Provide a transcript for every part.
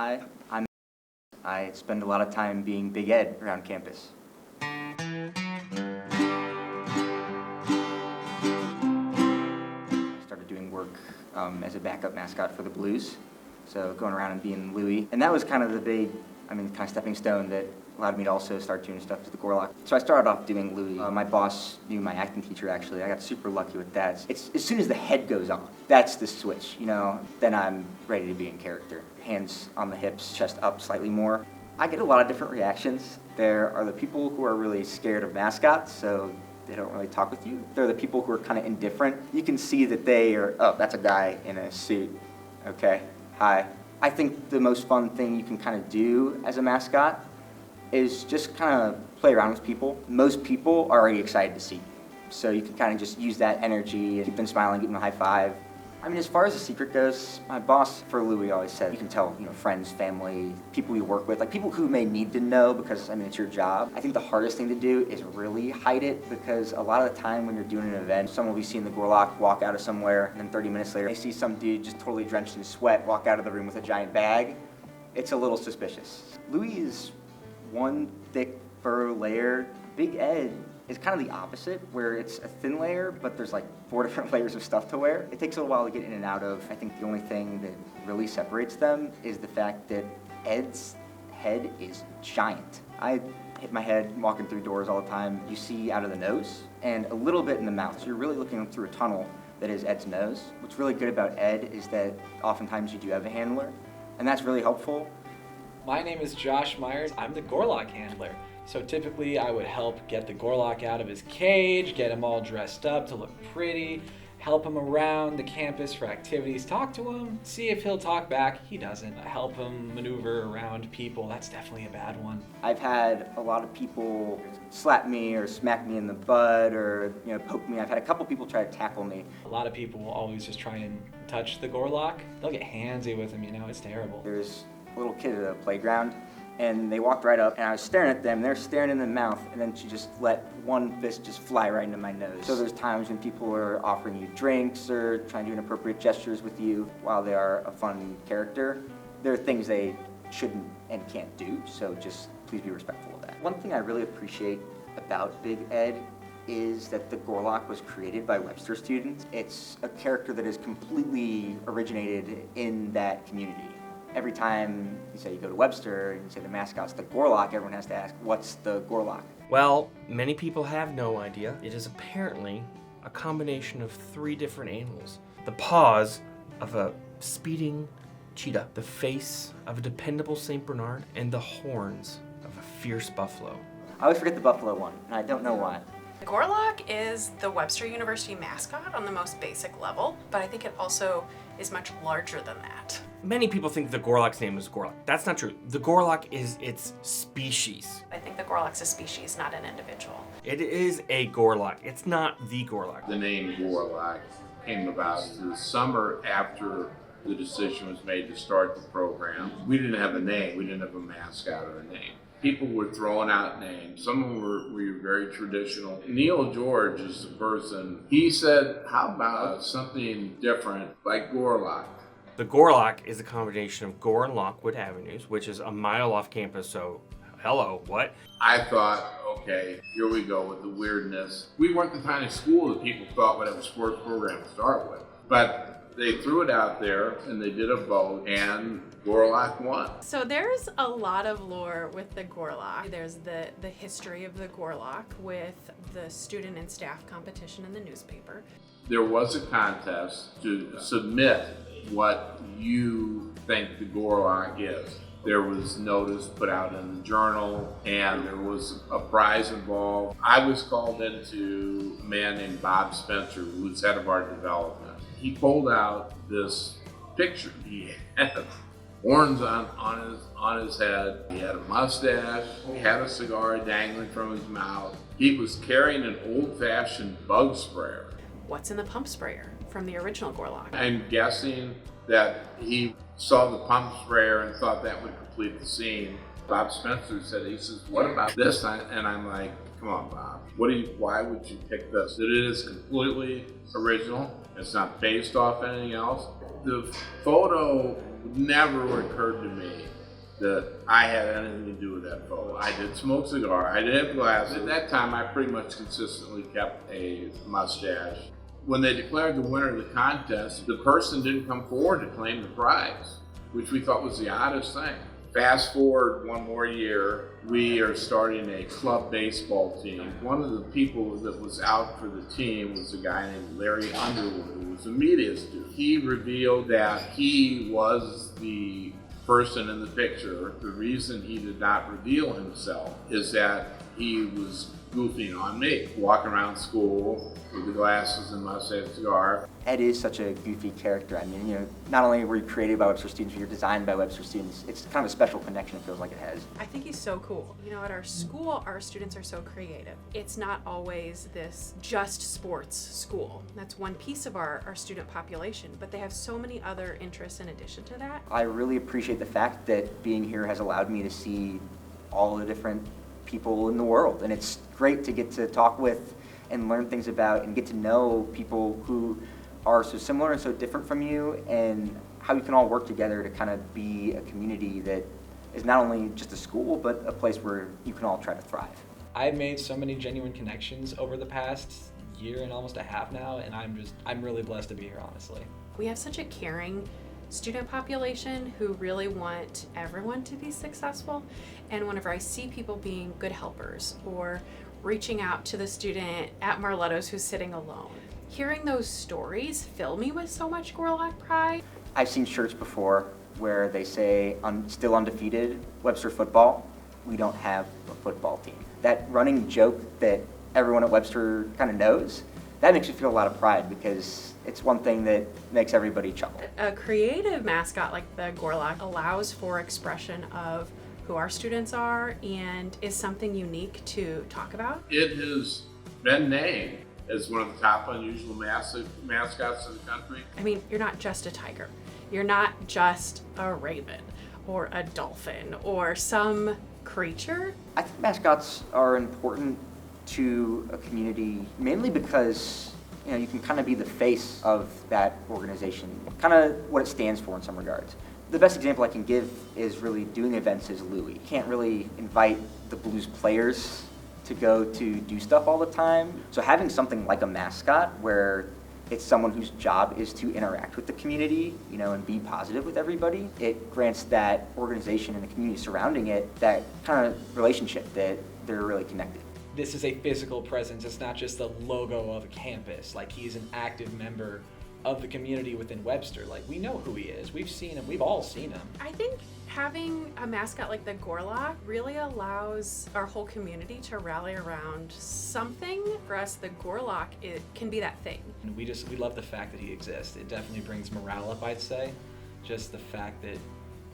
Hi, I spend a lot of time being Big Ed around campus. I started doing work as a backup mascot for the Blues, so going around and being Louie. And that was kind of the big, kind of stepping stone that allowed me to also start doing stuff as the Gorlok. So I started off doing Louie. My boss knew my acting teacher, actually. I got super lucky with that. It's as soon as the head goes on, that's the switch, then I'm ready to be in character. Hands on the hips, chest up slightly more. I get a lot of different reactions. There are the people who are really scared of mascots, so they don't really talk with you. There are the people who are kind of indifferent. You can see that they are, oh, that's a guy in a suit. Okay, hi. I think the most fun thing you can kind of do as a mascot is just kind of play around with people. Most people are already excited to see you. So you can kind of just use that energy and keep them smiling, give them a high five. As far as the secret goes, my boss for Louie always said, you can tell, friends, family, people you work with, like people who may need to know because, it's your job. I think the hardest thing to do is really hide it because a lot of the time when you're doing an event, someone will be seeing the Gorlok walk out of somewhere and then 30 minutes later, they see some dude just totally drenched in sweat walk out of the room with a giant bag. It's a little suspicious. Louie is one thick fur layer. Big Ed is kind of the opposite, where it's a thin layer, but there's like 4 different layers of stuff to wear. It takes a little while to get in and out of. I think the only thing that really separates them is the fact that Ed's head is giant. I hit my head walking through doors all the time. You see out of the nose and a little bit in the mouth. So you're really looking through a tunnel that is Ed's nose. What's really good about Ed is that oftentimes you do have a handler, and that's really helpful. My name is Josh Myers. I'm the Gorlok handler. So typically I would help get the Gorlok out of his cage, get him all dressed up to look pretty, help him around the campus for activities, talk to him, see if he'll talk back. He doesn't. Help him maneuver around people. That's definitely a bad one. I've had a lot of people slap me or smack me in the butt or poke me. I've had a couple people try to tackle me. A lot of people will always just try and touch the Gorlok. They'll get handsy with him, it's terrible. There's a little kid at a playground, and they walked right up, and I was staring at them. They're staring in the mouth, and then she just let one fist just fly right into my nose. So there's times when people are offering you drinks or trying to do inappropriate gestures with you. While they are a fun character, there are things they shouldn't and can't do, so just please be respectful of that. One thing I really appreciate about Big Ed is that the Gorlok was created by Webster students. It's a character that is completely originated in that community. Every time you go to Webster and you say the mascot's the Gorlok, everyone has to ask, what's the Gorlok? Well, many people have no idea. It is apparently a combination of 3 different animals. The paws of a speeding cheetah, the face of a dependable St. Bernard, and the horns of a fierce buffalo. I always forget the buffalo one, and I don't know why. The Gorlok is the Webster University mascot on the most basic level, but I think it also is much larger than that. Many people think the Gorlok's name is Gorlok. That's not true. The Gorlok is its species. I think the Gorlok's a species, not an individual. It is a Gorlok. It's not the Gorlok. The name Gorlok came about the summer after the decision was made to start the program. We didn't have a name. We didn't have a mascot or a name. People were throwing out names. Some of them were very traditional. Neil George is the person. He said, how about something different like Gorlok? The Gorlok is a combination of Gore and Lockwood Avenues, which is a mile off campus, so hello, what? I thought, okay, here we go with the weirdness. We weren't the kind of school that people thought would have a sports program to start with. But they threw it out there and they did a vote and Gorlok won. So there's a lot of lore with the Gorlok. There's the history of the Gorlok with the student and staff competition in the newspaper. There was a contest to submit what you think the Gorlok is. There was notice put out in the journal and there was a prize involved. I was called into a man named Bob Spencer, who was head of art development. He pulled out this picture. He had horns on his head. He had a mustache. He had a cigar dangling from his mouth. He was carrying an old-fashioned bug sprayer. What's in the pump sprayer from the original Gorlok? I'm guessing that he saw the pump sprayer and thought that would complete the scene. Bob Spencer said, he says, what about this? And I'm like, come on, Bob. Why would you pick this? It is completely original. It's not based off anything else. The photo It never occurred to me that I had anything to do with that photo. I did smoke cigar, I did have glasses. At that time, I pretty much consistently kept a mustache. When they declared the winner of the contest, the person didn't come forward to claim the prize, which we thought was the oddest thing. Fast forward one more year, we are starting a club baseball team. One of the people that was out for the team was a guy named Larry Underwood, who was a media student. He revealed that he was the person in the picture. The reason he did not reveal himself is that he was goofing on me, walking around school with the glasses and mustache cigar. Ed is such a goofy character. I mean, you know, not only were you created by Webster students, but you're designed by Webster students. It's kind of a special connection, it feels like it has. I think he's so cool. You know, at our school, our students are so creative. It's not always this just sports school. That's one piece of our student population, but they have so many other interests in addition to that. I really appreciate the fact that being here has allowed me to see all the different people in the world, and it's great to get to talk with and learn things about and get to know people who are so similar and so different from you, and how you can all work together to kind of be a community that is not only just a school, but a place where you can all try to thrive. I've made so many genuine connections over the past year and almost a half now, and I'm really blessed to be here, honestly. We have such a caring student population who really want everyone to be successful, and whenever I see people being good helpers or reaching out to the student at Marletto's who's sitting alone, hearing those stories fill me with so much Gorlok pride. I've seen shirts before where they say, still undefeated, Webster football, we don't have a football team. That running joke that everyone at Webster kind of knows, that makes me feel a lot of pride, because it's one thing that makes everybody chuckle. A creative mascot like the Gorlok allows for expression of who our students are and is something unique to talk about. It has been named as one of the top unusual mascots in the country. I mean, you're not just a tiger. You're not just a raven or a dolphin or some creature. I think mascots are important to a community mainly because, you know, you can kind of be the face of that organization, kind of what it stands for in some regards. The best example I can give is really doing events as Louie. You can't really invite the Blues players to go to do stuff all the time. So having something like a mascot where it's someone whose job is to interact with the community, you know, and be positive with everybody, it grants that organization and the community surrounding it that kind of relationship that they're really connected. This is a physical presence. It's not just the logo of a campus. Like, he's an active member of the community within Webster. Like, we know who he is. We've seen him. We've all seen him. I think having a mascot like the Gorlok really allows our whole community to rally around something. For us, the Gorlok, it can be that thing. And we love the fact that he exists. It definitely brings morale up, I'd say. Just the fact that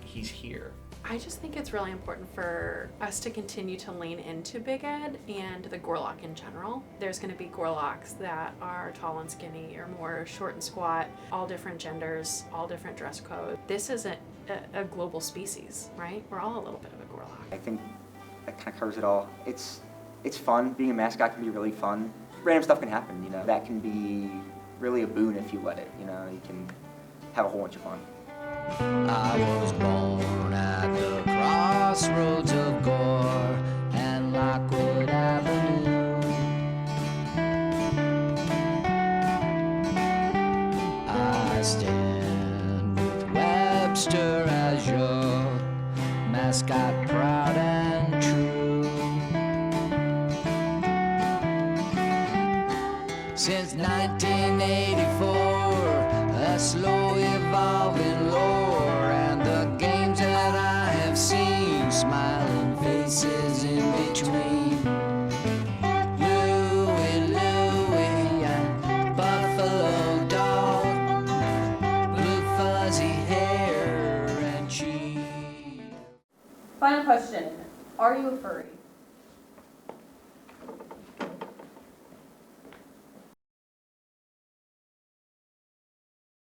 he's here. I just think it's really important for us to continue to lean into Big Ed and the Gorlok in general. There's going to be Gorloks that are tall and skinny or more short and squat, all different genders, all different dress code. This isn't a global species, right? We're all a little bit of a Gorlok. I think that kind of covers it all. It's fun. Being a mascot can be really fun. Random stuff can happen, you know. That can be really a boon if you let it, you know. You can have a whole bunch of fun. I was born at the crossroads of Gore and Lockwood Avenue. I stand with Webster as your mascot, proud and true. Since 1984, a slow evolving lore, and the games that I have seen, smiling faces in between. Louie, Louie, buffalo dog, blue fuzzy hair and cheek. Final question. Are you a furry?